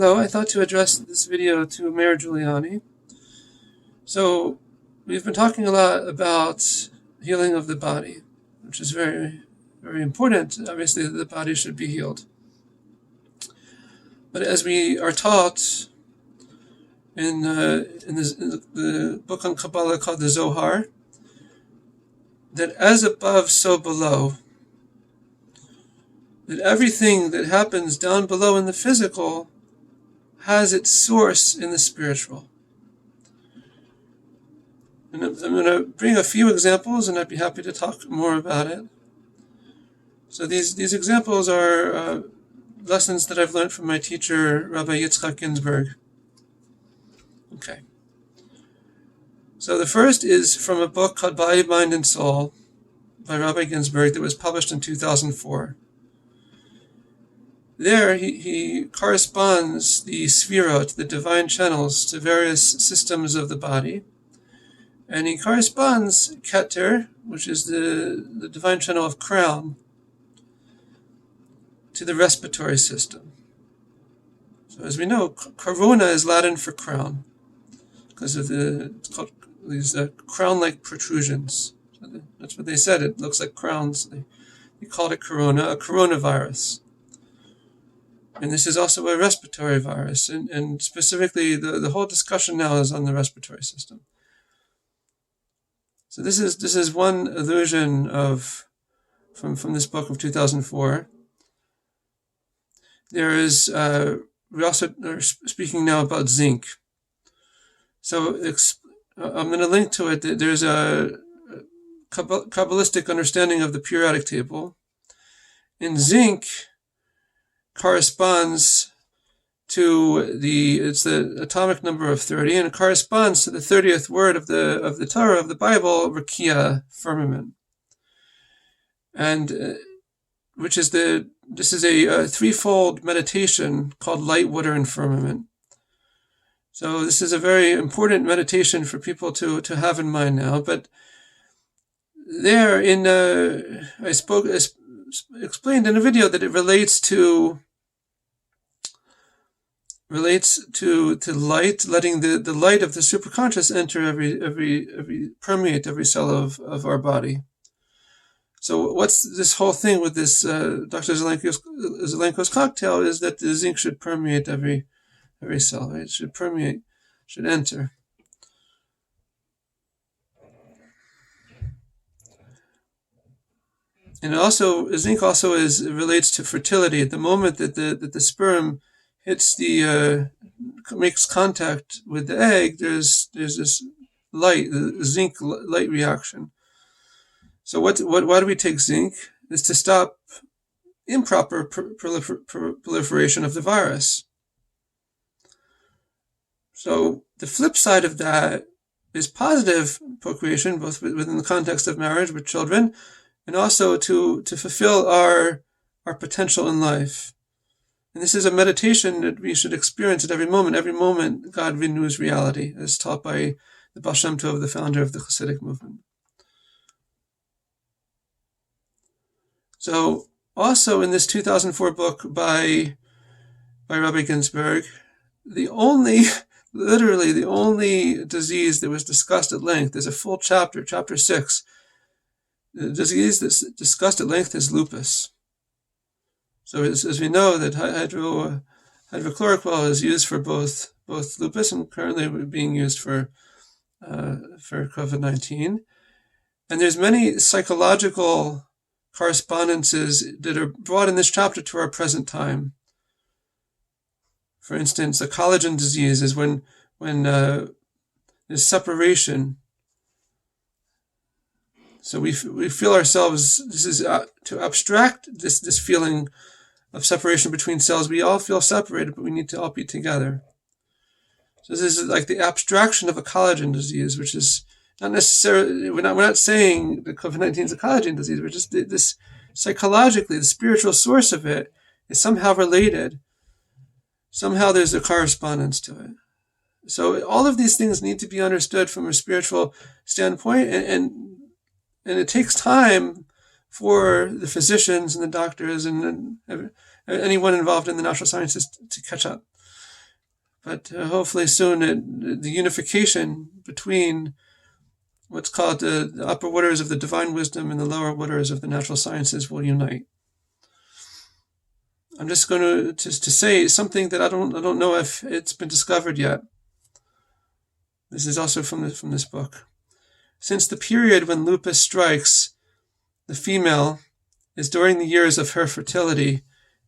Hello, I thought to address this video to Mayor Giuliani. So, we've been talking a lot about healing of the body, which is very, very important. Obviously, the body should be healed. But as we are taught in the book on Kabbalah called the Zohar, that as above, so below. That everything that happens down below in the physical has its source in the spiritual. And I'm going to bring a few examples, and I'd be happy to talk more about it. So these examples are lessons that I've learned from my teacher, Rabbi Yitzchak Ginsburg. Okay. So the first is from a book called Body, Mind, and Soul by Rabbi Ginsburg that was published in 2004. There, he corresponds the sfirot, the divine channels, to various systems of the body. And he corresponds Keter, which is the divine channel of crown, to the respiratory system. So as we know, corona is Latin for crown, because of it's called these crown-like protrusions. So that's what they said. It looks like crowns. They called it corona, a coronavirus. And this is also a respiratory virus, and specifically the whole discussion now is on the respiratory system. So this is one allusion from this book of 2004. There is we also are speaking now about zinc. So I'm going to link to it. There's a Kabbalistic understanding of the periodic table. In zinc corresponds to the atomic number of 30, and it corresponds to the 30th word of the Torah of the Bible, Rakia, firmament, and this is a threefold meditation called light, water, and firmament. So this is a very important meditation for people to have in mind now. But there I explained in a video that it relates to light, letting the light of the superconscious enter permeate every cell of our body. So what's this whole thing with this Dr. Zelenko's cocktail is that the zinc should permeate every cell, right? It should permeate, should enter. And also, zinc also relates to fertility. At the moment that the sperm hits makes contact with the egg, there's this light, the zinc light reaction. So why do we take zinc? Is to stop improper proliferation of the virus. So the flip side of that is positive procreation, both within the context of marriage with children, and also to fulfill our potential in life. And this is a meditation that we should experience at every moment. Every moment, God renews reality, as taught by the Baal Shem Tov, the founder of the Hasidic movement. So, also in this 2004 book by Rabbi Ginsburg, literally the only disease that was discussed at length is a full chapter, chapter 6. The disease that's discussed at length is lupus. So as we know that hydrochloroquine is used for both lupus and currently being used for COVID-19. And there's many psychological correspondences that are brought in this chapter to our present time. For instance, a collagen disease is when there's separation. So we feel ourselves, this is to abstract this feeling of separation between cells. We all feel separated, but we need to all be together. So this is like the abstraction of a collagen disease, which is not necessarily, we're not saying that COVID-19 is a collagen disease, but just this psychologically, the spiritual source of it is somehow related. Somehow there's a correspondence to it. So all of these things need to be understood from a spiritual standpoint, and it takes time for the physicians and the doctors and anyone involved in the natural sciences to catch up. But hopefully soon the unification between what's called the upper waters of the divine wisdom and the lower waters of the natural sciences will unite. I'm just going to say something that I don't know if it's been discovered yet. This is also from this book. Since the period when lupus strikes the female is during the years of her fertility,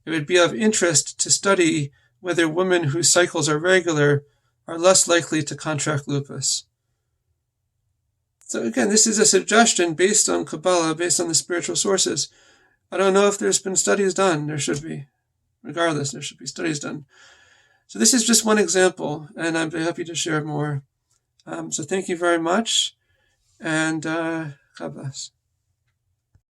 it would be of interest to study whether women whose cycles are regular are less likely to contract lupus. So again, this is a suggestion based on Kabbalah, based on the spiritual sources. I don't know if there's been studies done. There should be. Regardless, there should be studies done. So this is just one example, and I'd be happy to share more. So thank you very much, and God bless.